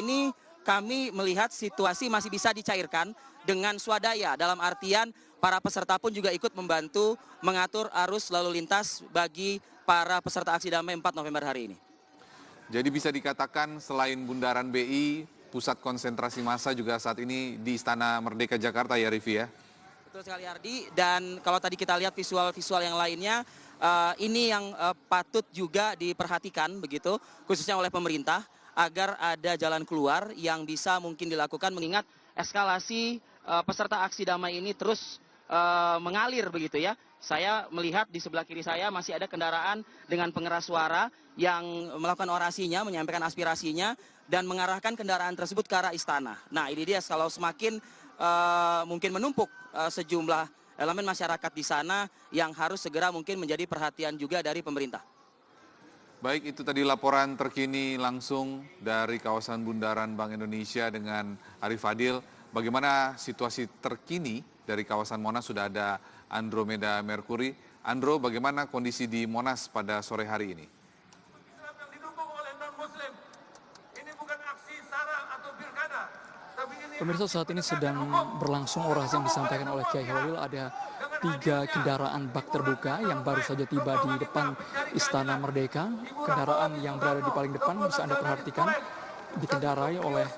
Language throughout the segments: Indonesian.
Ini kami melihat situasi masih bisa dicairkan dengan swadaya, dalam artian para peserta pun juga ikut membantu mengatur arus lalu lintas bagi para peserta aksi damai 4 November hari ini. Jadi bisa dikatakan selain Bundaran BI, pusat konsentrasi massa juga saat ini di Istana Merdeka Jakarta ya, Rivi ya? Betul sekali, Ardi. Dan kalau tadi kita lihat visual-visual yang lainnya, ini yang patut juga diperhatikan begitu, khususnya oleh pemerintah, agar ada jalan keluar yang bisa mungkin dilakukan mengingat eskalasi peserta aksi damai ini terus mengalir begitu ya. Saya melihat di sebelah kiri saya masih ada kendaraan dengan pengeras suara yang melakukan orasinya, menyampaikan aspirasinya dan mengarahkan kendaraan tersebut ke arah istana. Nah, ini dia kalau semakin mungkin menumpuk sejumlah elemen masyarakat di sana yang harus segera mungkin menjadi perhatian juga dari pemerintah. Baik, itu tadi laporan terkini langsung dari kawasan Bundaran Bank Indonesia dengan Arif Fadil. Bagaimana situasi terkini dari kawasan Monas? Sudah ada Andromeda Mercury. Andro, bagaimana kondisi di Monas pada sore hari ini? Pemirsa, saat ini sedang berlangsung orasi yang disampaikan oleh Kiai Holil. Ada 3 kendaraan bak terbuka yang baru saja tiba di depan Istana Merdeka. Kendaraan yang berada di paling depan bisa Anda perhatikan dikendarai oleh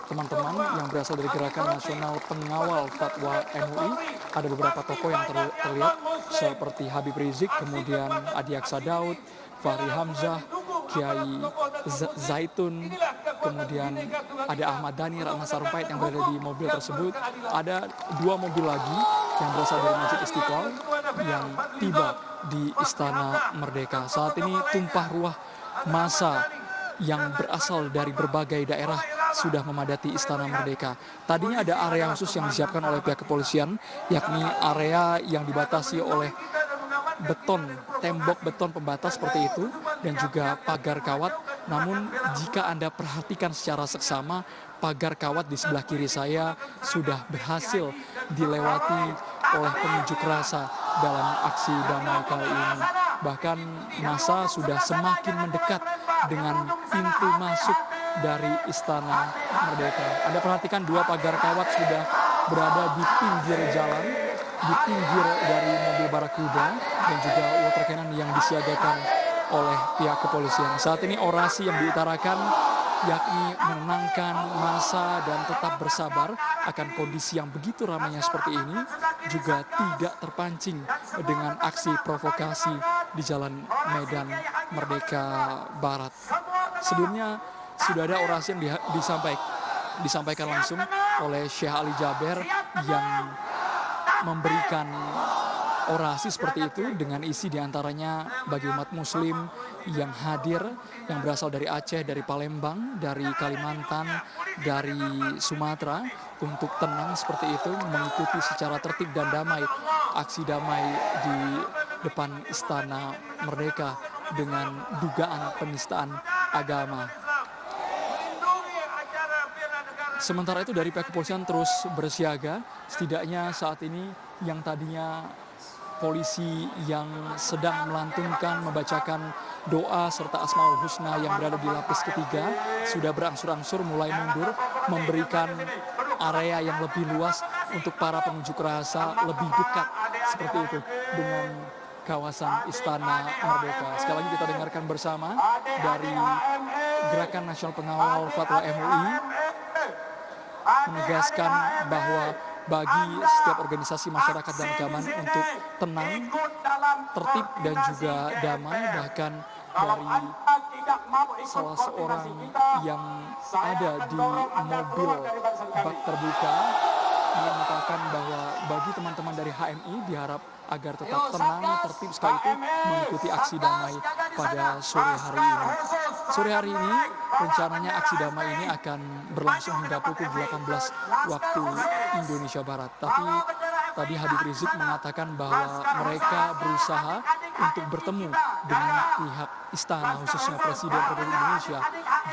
teman-teman yang berasal dari Gerakan Nasional Pengawal Fatwa MUI. Ada beberapa tokoh yang terlihat seperti Habib Rizik, kemudian Adi Aksa Daud, Fahri Hamzah, Kiai Zaitun, kemudian ada Ahmad Dhani, Ratna Sarumpait yang berada di mobil tersebut. Ada 2 mobil lagi yang berasal dari Masjid Istiqlal yang tiba di Istana Merdeka. Saat ini tumpah ruah massa yang berasal dari berbagai daerah sudah memadati Istana Merdeka. Tadinya ada area khusus yang disiapkan oleh pihak kepolisian, yakni area yang dibatasi oleh beton, tembok beton pembatas seperti itu, dan juga pagar kawat. Namun jika Anda perhatikan secara seksama, pagar kawat di sebelah kiri saya sudah berhasil dilewati oleh pengunjuk rasa dalam aksi damai kali ini. Bahkan massa sudah semakin mendekat dengan pintu masuk dari Istana Merdeka. Anda perhatikan 2 pagar kawat sudah berada di pinggir jalan, di pinggir dari mobil barakuda dan juga water cannon yang disiagakan oleh pihak kepolisian. Saat ini orasi yang diutarakan yakni menenangkan massa dan tetap bersabar akan kondisi yang begitu ramainya seperti ini, juga tidak terpancing dengan aksi provokasi di Jalan Medan Merdeka Barat. Sebelumnya sudah ada orasi yang disampaikan langsung oleh Syekh Ali Jaber yang memberikan orasi seperti itu dengan isi diantaranya bagi umat muslim yang hadir, yang berasal dari Aceh, dari Palembang, dari Kalimantan, dari Sumatera, untuk tenang seperti itu, mengikuti secara tertib dan damai aksi damai di depan Istana Merdeka dengan dugaan penistaan agama. Sementara itu dari pihak kepolisian terus bersiaga. Setidaknya saat ini yang tadinya polisi yang sedang melantunkan, membacakan doa serta Asmaul Husna yang berada di lapis ketiga sudah berangsur-angsur mulai mundur, memberikan area yang lebih luas untuk para pengunjuk rasa lebih dekat seperti itu dengan kawasan Istana Merdeka. Sekali lagi kita dengarkan bersama dari Gerakan Nasional Pengawal Fatwa MUI menegaskan bahwa bagi setiap organisasi masyarakat dan keamanan untuk tenang, tertib dan juga damai. Bahkan dari salah seorang yang ada di mobil bak terbuka mengatakan bahwa bagi teman-teman dari HMI diharap agar tetap tenang, tertib sekali itu mengikuti aksi damai pada sore hari ini. Sore hari ini rencananya aksi damai ini akan berlangsung hingga pukul 18 waktu Indonesia Barat. Tapi tadi Habib Rizik mengatakan bahwa mereka berusaha untuk bertemu dengan pihak istana, khususnya Presiden Republik Indonesia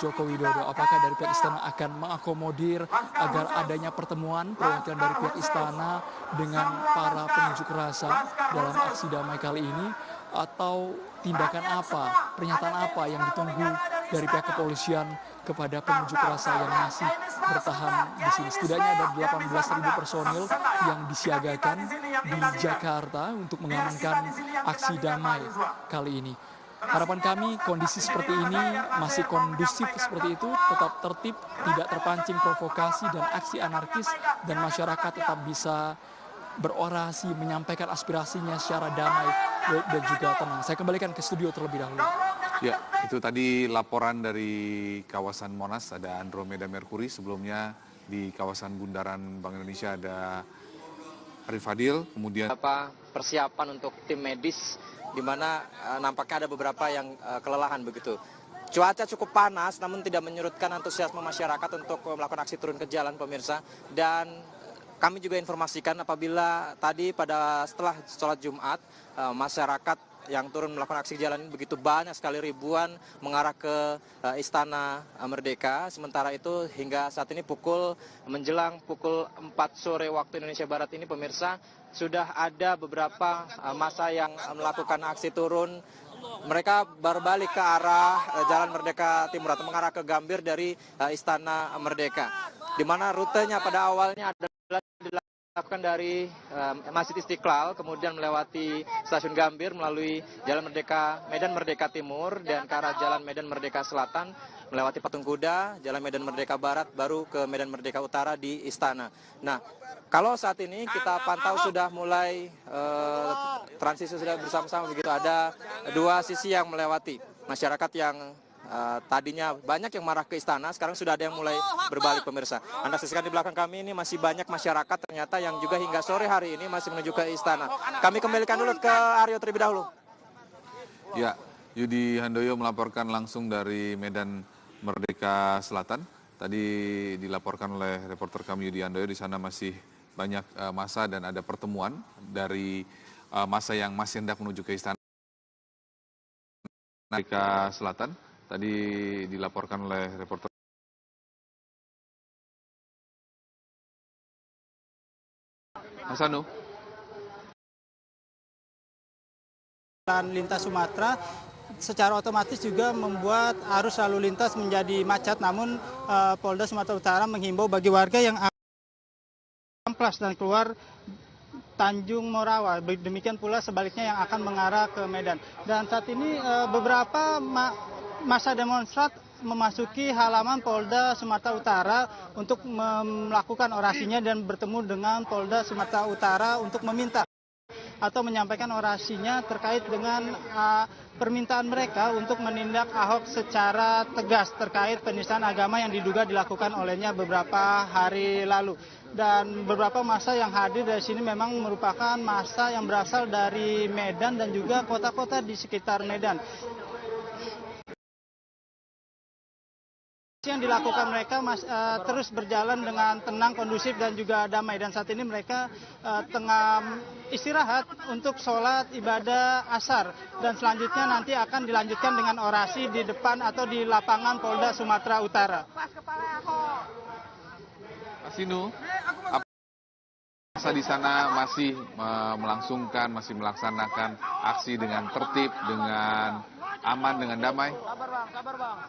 Joko Widodo. Apakah dari pihak istana akan mengakomodir agar adanya pertemuan perwakilan dari pihak istana dengan para pengunjuk rasa dalam aksi damai kali ini, atau tindakan apa, pernyataan apa yang ditunggu dari pihak kepolisian kepada pengunjuk rasa yang masih bertahan di sini. Setidaknya ada 18.000 personil yang disiagakan di Jakarta untuk mengamankan aksi damai kali ini. Harapan kami kondisi seperti ini masih kondusif seperti itu, tetap tertib, tidak terpancing provokasi dan aksi anarkis, dan masyarakat tetap bisa berorasi, menyampaikan aspirasinya secara damai dan juga tenang. Saya kembalikan ke studio terlebih dahulu. Ya, itu tadi laporan dari kawasan Monas, ada Andromeda Mercury. Sebelumnya di kawasan Bundaran Bank Indonesia ada Arif Fadil, kemudian persiapan untuk tim medis di mana nampaknya ada beberapa yang kelelahan begitu. Cuaca cukup panas namun tidak menyurutkan antusiasme masyarakat untuk melakukan aksi turun ke jalan, pemirsa. Dan kami juga informasikan apabila tadi setelah sholat Jumat, masyarakat yang turun melakukan aksi jalan ini begitu banyak sekali, ribuan mengarah ke Istana Merdeka. Sementara itu hingga saat ini menjelang pukul 4 sore waktu Indonesia Barat ini, pemirsa, sudah ada beberapa massa yang melakukan aksi turun. Mereka berbalik ke arah Jalan Merdeka Timur atau mengarah ke Gambir dari Istana Merdeka, di mana rutenya pada awalnya adalah dilakukan dari Masjid Istiqlal, kemudian melewati Stasiun Gambir, melalui Jalan Medan Merdeka Timur, dan ke arah Jalan Medan Merdeka Selatan, melewati Patung Kuda, Jalan Medan Merdeka Barat, baru ke Medan Merdeka Utara di Istana. Nah, kalau saat ini kita pantau sudah mulai transisi sudah bersama-sama begitu, ada dua sisi yang melewati. Masyarakat yang tadinya banyak yang marah ke Istana, sekarang sudah ada yang mulai berbalik, pemirsa. Anda saksikan di belakang kami ini masih banyak masyarakat ternyata yang juga hingga sore hari ini masih menuju ke Istana. Kami kembalikan dulu ke Aryo terlebih dahulu. ya, Yudi Handoyo melaporkan langsung dari Medan Merdeka Selatan. Tadi dilaporkan oleh reporter kami Yudi Handoyo, di sana masih banyak massa dan ada pertemuan dari massa yang masih hendak menuju ke Istana Merdeka Selatan. Tadi dilaporkan oleh reporter. Mas Anu. Jalan lintas Sumatera secara otomatis juga membuat arus lalu lintas menjadi macet, namun Polda Sumatera Utara menghimbau bagi warga yang amplas dan keluar Tanjung Morawa, demikian pula sebaliknya yang akan mengarah ke Medan. Dan saat ini beberapa massa demonstran memasuki halaman Polda Sumatera Utara untuk melakukan orasinya dan bertemu dengan Polda Sumatera Utara untuk meminta atau menyampaikan orasinya terkait dengan permintaan mereka untuk menindak Ahok secara tegas terkait penistaan agama yang diduga dilakukan olehnya beberapa hari lalu. Dan beberapa massa yang hadir dari sini memang merupakan massa yang berasal dari Medan dan juga kota-kota di sekitar Medan. Yang dilakukan mereka terus berjalan dengan tenang, kondusif, dan juga damai. Dan saat ini mereka tengah istirahat untuk sholat ibadah asar. Dan selanjutnya nanti akan dilanjutkan dengan orasi di depan atau di lapangan Polda Sumatera Utara. Asinu, massa di sana masih masih melaksanakan aksi dengan tertib, dengan aman, dengan damai? Sabar bang.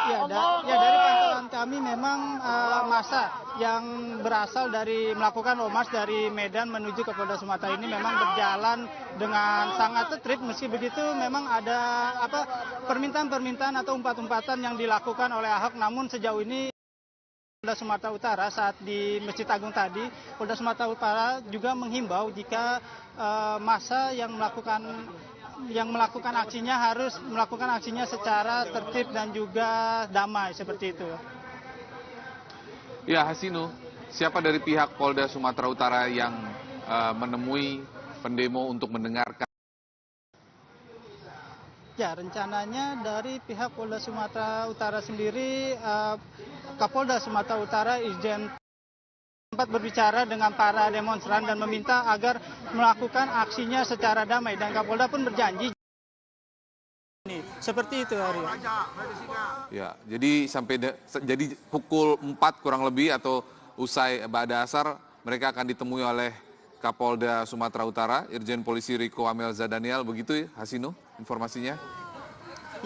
Ya, dari pantauan kami memang massa yang berasal dari melakukan ormas dari Medan menuju ke Polda Sumatera ini memang berjalan dengan sangat tertib. Meski begitu memang ada permintaan-permintaan atau umpat-umpatan yang dilakukan oleh Ahok, namun sejauh ini Polda Sumatera Utara saat di Masjid Agung tadi, Polda Sumatera Utara juga menghimbau jika massa yang melakukan aksinya harus melakukan aksinya secara tertib dan juga damai, seperti itu. Ya, Hasinu, siapa dari pihak Polda Sumatera Utara yang menemui pendemo untuk mendengarkan? Ya, rencananya dari pihak Polda Sumatera Utara sendiri, Kapolda Sumatera Utara Irjen sempat berbicara dengan para demonstran dan meminta agar melakukan aksinya secara damai, dan Kapolda pun berjanji. Seperti itu, Aryo. Ya, jadi pukul 4 kurang lebih atau usai ba'da asar mereka akan ditemui oleh Kapolda Sumatera Utara Irjen Polisi Riko Amelza Daniel, begitu ya, Hasinu informasinya?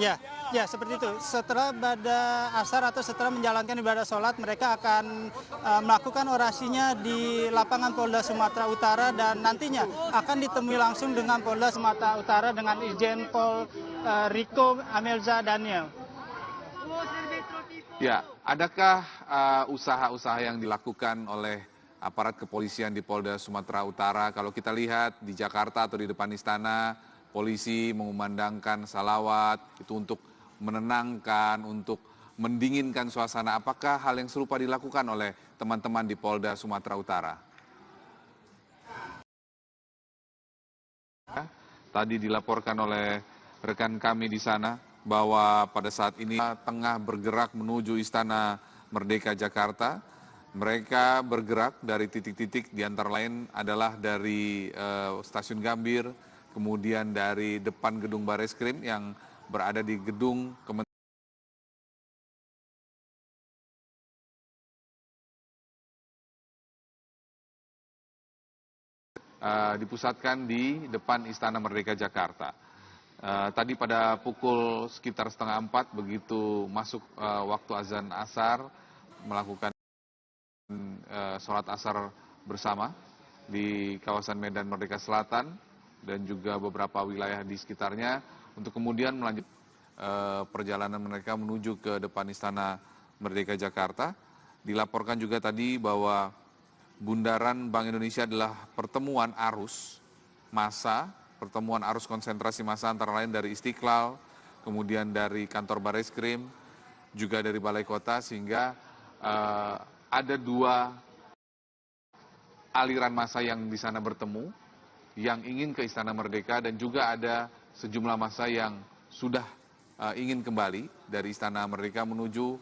Ya, Ya, seperti itu. Setelah ibadah asar atau setelah menjalankan ibadah sholat, mereka akan melakukan orasinya di lapangan Polda Sumatera Utara dan nantinya akan ditemui langsung dengan Polda Sumatera Utara dengan Irjen Pol Riko Amelza Daniel. Ya, adakah usaha-usaha yang dilakukan oleh aparat kepolisian di Polda Sumatera Utara? Kalau kita lihat di Jakarta atau di depan istana, polisi mengumandangkan salawat itu untuk menenangkan, untuk mendinginkan suasana. Apakah hal yang serupa dilakukan oleh teman-teman di Polda Sumatera Utara? Tadi dilaporkan oleh rekan kami di sana bahwa pada saat ini tengah bergerak menuju Istana Merdeka Jakarta. Mereka bergerak dari titik-titik, di antara lain adalah dari Stasiun Gambir, kemudian dari depan gedung Bareskrim yang berada di gedung Kementerian dipusatkan di depan Istana Merdeka Jakarta. Tadi pada pukul sekitar 3:30 begitu masuk waktu azan asar, melakukan sholat asar bersama di kawasan Medan Merdeka Selatan dan juga beberapa wilayah di sekitarnya untuk kemudian melanjut perjalanan mereka menuju ke depan Istana Merdeka Jakarta. Dilaporkan juga tadi bahwa Bundaran Bank Indonesia adalah pertemuan arus massa, pertemuan arus konsentrasi massa antara lain dari Istiqlal, kemudian dari kantor Bareskrim, juga dari Balai Kota, sehingga ada dua aliran massa yang di sana bertemu, yang ingin ke Istana Merdeka dan juga ada sejumlah massa yang sudah ingin kembali dari Istana Merdeka menuju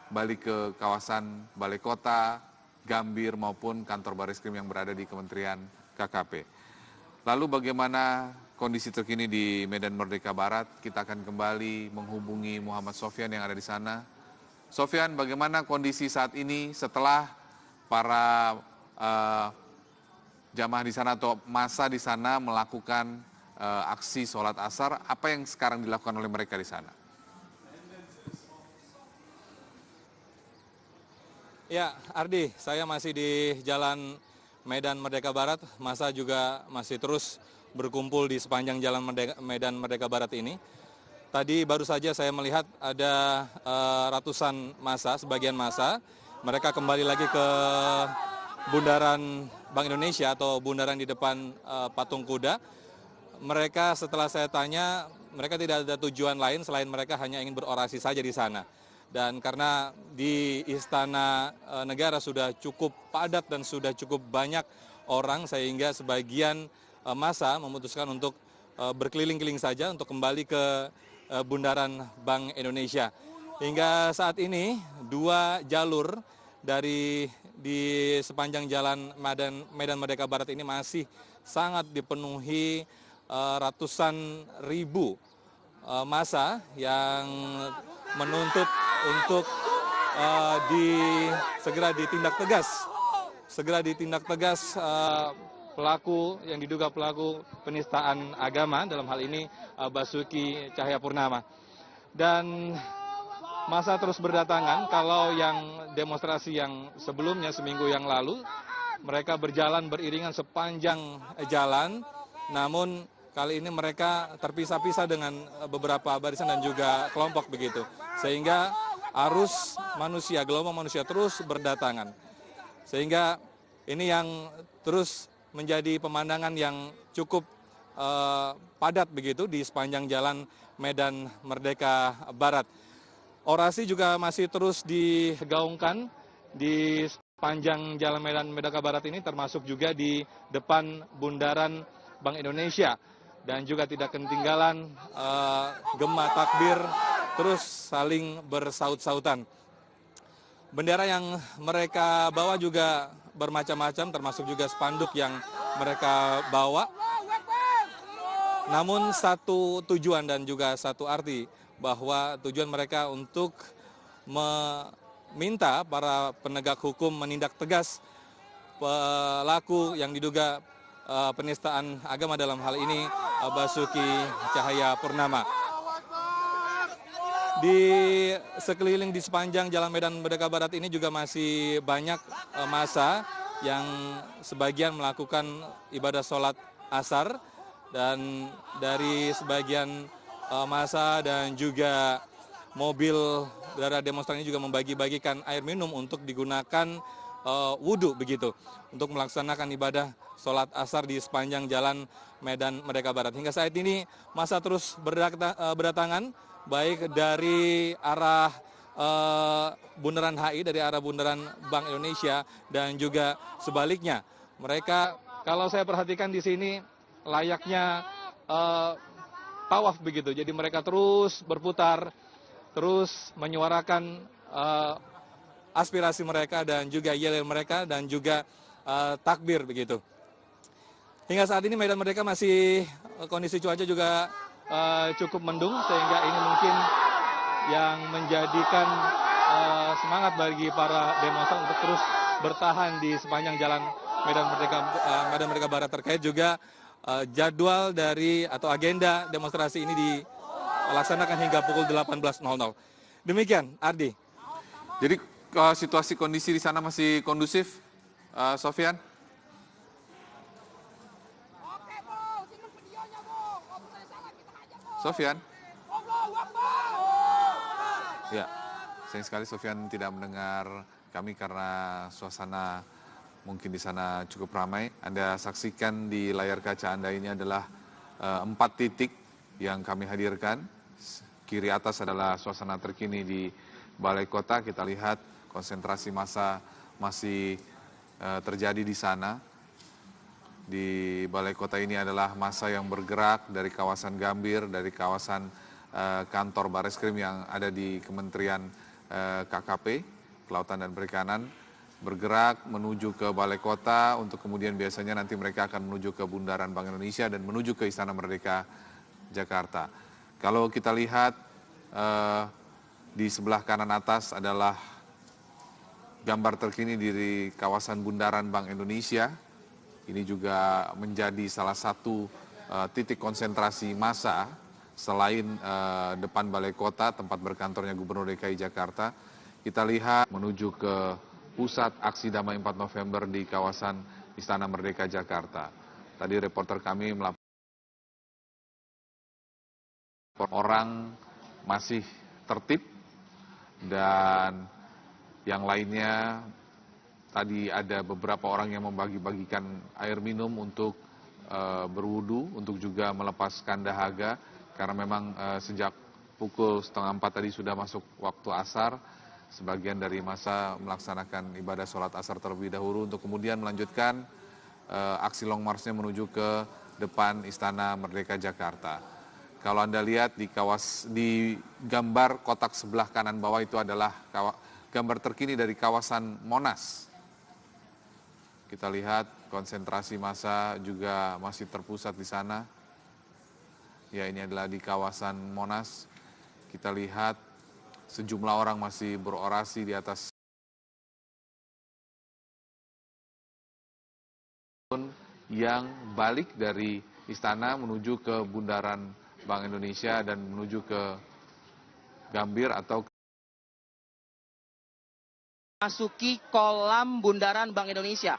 balik ke kawasan Balai Kota, Gambir maupun kantor Bareskrim yang berada di Kementerian KKP. Lalu bagaimana kondisi terkini di Medan Merdeka Barat? Kita akan kembali menghubungi Muhammad Sofyan yang ada di sana. Sofyan, bagaimana kondisi saat ini setelah para jamaah di sana atau massa di sana melakukan aksi sholat asar? Apa yang sekarang dilakukan oleh mereka di sana? Ya, Ardi, saya masih di Jalan Medan Merdeka Barat. Massa juga masih terus berkumpul di sepanjang Jalan Medan Merdeka Barat ini. Tadi baru saja saya melihat ada ratusan massa, sebagian massa. Mereka kembali lagi ke Bundaran Bank Indonesia atau bundaran di depan Patung Kuda. Mereka setelah saya tanya, mereka tidak ada tujuan lain selain mereka hanya ingin berorasi saja di sana. Dan karena di Istana Negara sudah cukup padat dan sudah cukup banyak orang, sehingga sebagian massa memutuskan untuk berkeliling-keliling saja untuk kembali ke Bundaran Bank Indonesia. Hingga saat ini dua jalur di sepanjang jalan Medan Merdeka Barat ini masih sangat dipenuhi ratusan ribu massa yang menuntut untuk segera ditindak tegas pelaku yang diduga pelaku penistaan agama, dalam hal ini Basuki Cahayapurnama. Dan massa terus berdatangan. Kalau yang demonstrasi yang sebelumnya seminggu yang lalu, mereka berjalan beriringan sepanjang jalan, namun kali ini mereka terpisah-pisah dengan beberapa barisan dan juga kelompok begitu. Sehingga arus manusia, gelombang manusia terus berdatangan. Sehingga ini yang terus menjadi pemandangan yang cukup padat begitu di sepanjang jalan Medan Merdeka Barat. Orasi juga masih terus digaungkan di sepanjang jalan Medan Merdeka Barat ini, termasuk juga di depan Bundaran Bank Indonesia. Dan juga tidak ketinggalan gema takbir terus saling bersaut-sautan. Bendera yang mereka bawa juga bermacam-macam, termasuk juga spanduk yang mereka bawa. Namun satu tujuan dan juga satu arti, bahwa tujuan mereka untuk meminta para penegak hukum menindak tegas pelaku yang diduga penistaan agama, dalam hal ini Basuki Cahayapurnama. Di sekeliling di sepanjang Jalan Medan Merdeka Barat ini juga masih banyak massa yang sebagian melakukan ibadah sholat asar, dan dari sebagian massa dan juga mobil dari demonstran ini juga membagi-bagikan air minum untuk digunakan wudhu begitu, untuk melaksanakan ibadah sholat asar di sepanjang Jalan Medan Merdeka Barat. Hingga saat ini massa terus berdatangan, baik dari arah Bundaran HI, dari arah Bundaran Bank Indonesia, dan juga sebaliknya. Mereka, kalau saya perhatikan di sini, layaknya tawaf begitu. Jadi mereka terus berputar, terus menyuarakan aspirasi mereka dan juga yel mereka dan juga takbir begitu. Hingga saat ini Medan Merdeka masih kondisi cuaca juga cukup mendung, sehingga ini mungkin yang menjadikan semangat bagi para demonstran untuk terus bertahan di sepanjang Jalan Medan Merdeka Barat, terkait juga jadwal dari atau agenda demonstrasi ini dilaksanakan hingga pukul 18.00. Demikian, Ardi. Jadi situasi kondisi di sana masih kondusif, Sofyan? Sofyan? Ya, sayang sekali Sofyan tidak mendengar kami karena suasana mungkin di sana cukup ramai. Anda saksikan di layar kaca Anda ini adalah 4 titik yang kami hadirkan. Kiri atas adalah suasana terkini di Balai Kota. Kita lihat konsentrasi massa masih terjadi di sana. Di Balai Kota ini adalah massa yang bergerak dari kawasan Gambir, dari kawasan kantor Bareskrim yang ada di Kementerian KKP, Kelautan dan Perikanan, bergerak menuju ke Balai Kota untuk kemudian biasanya nanti mereka akan menuju ke Bundaran Bank Indonesia dan menuju ke Istana Merdeka, Jakarta. Kalau kita lihat di sebelah kanan atas adalah gambar terkini dari kawasan Bundaran Bank Indonesia. Ini juga menjadi salah satu titik konsentrasi massa selain depan Balai Kota, tempat berkantornya Gubernur DKI Jakarta. Kita lihat menuju ke pusat aksi damai 4 November di kawasan Istana Merdeka Jakarta. Tadi reporter kami melaporkan orang masih tertib dan yang lainnya tadi ada beberapa orang yang membagi-bagikan air minum untuk berwudu, untuk juga melepaskan dahaga, karena memang sejak pukul 3:30 tadi sudah masuk waktu asar. Sebagian dari massa melaksanakan ibadah sholat asar terlebih dahulu untuk kemudian melanjutkan aksi long march-nya menuju ke depan Istana Merdeka Jakarta. Kalau Anda lihat di gambar kotak sebelah kanan bawah itu adalah gambar terkini dari kawasan Monas. Kita lihat konsentrasi massa juga masih terpusat di sana. Ya, ini adalah di kawasan Monas. Kita lihat sejumlah orang masih berorasi di atas yang balik dari istana menuju ke Bundaran Bank Indonesia dan menuju ke Gambir atau Masuki kolam Bundaran Bank Indonesia.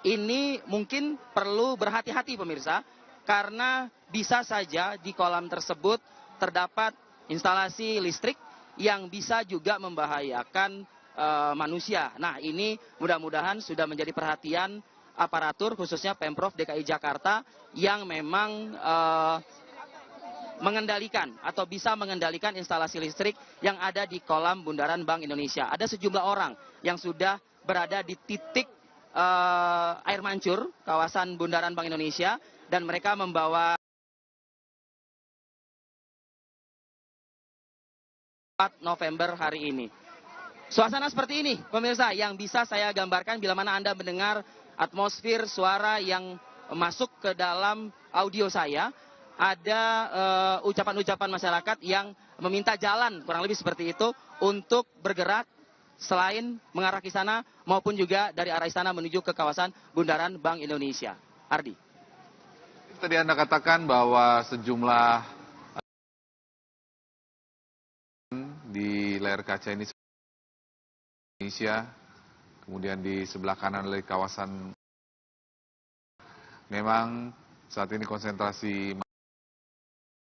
Ini mungkin perlu berhati-hati pemirsa, karena bisa saja di kolam tersebut terdapat instalasi listrik yang bisa juga membahayakan manusia. Nah, ini mudah-mudahan sudah menjadi perhatian aparatur, khususnya Pemprov DKI Jakarta, yang memang mengendalikan atau bisa mengendalikan instalasi listrik yang ada di kolam Bundaran Bank Indonesia. Ada sejumlah orang yang sudah berada di titik air mancur kawasan Bundaran Bank Indonesia, dan mereka membawa 4 November hari ini. Suasana seperti ini pemirsa yang bisa saya gambarkan bila mana Anda mendengar atmosfer suara yang masuk ke dalam audio saya. Ada ucapan-ucapan masyarakat yang meminta jalan, kurang lebih seperti itu, untuk bergerak selain mengarah ke istana maupun juga dari arah istana menuju ke kawasan Bundaran Bank Indonesia. Ardi. tadi Anda katakan bahwa sejumlah di layar kaca ini Indonesia, kemudian di sebelah kanan dari kawasan. Memang saat ini konsentrasi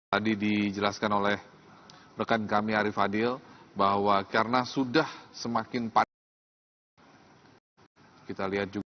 tadi dijelaskan oleh rekan kami Arif Fadil bahwa karena sudah semakin padat, kita lihat juga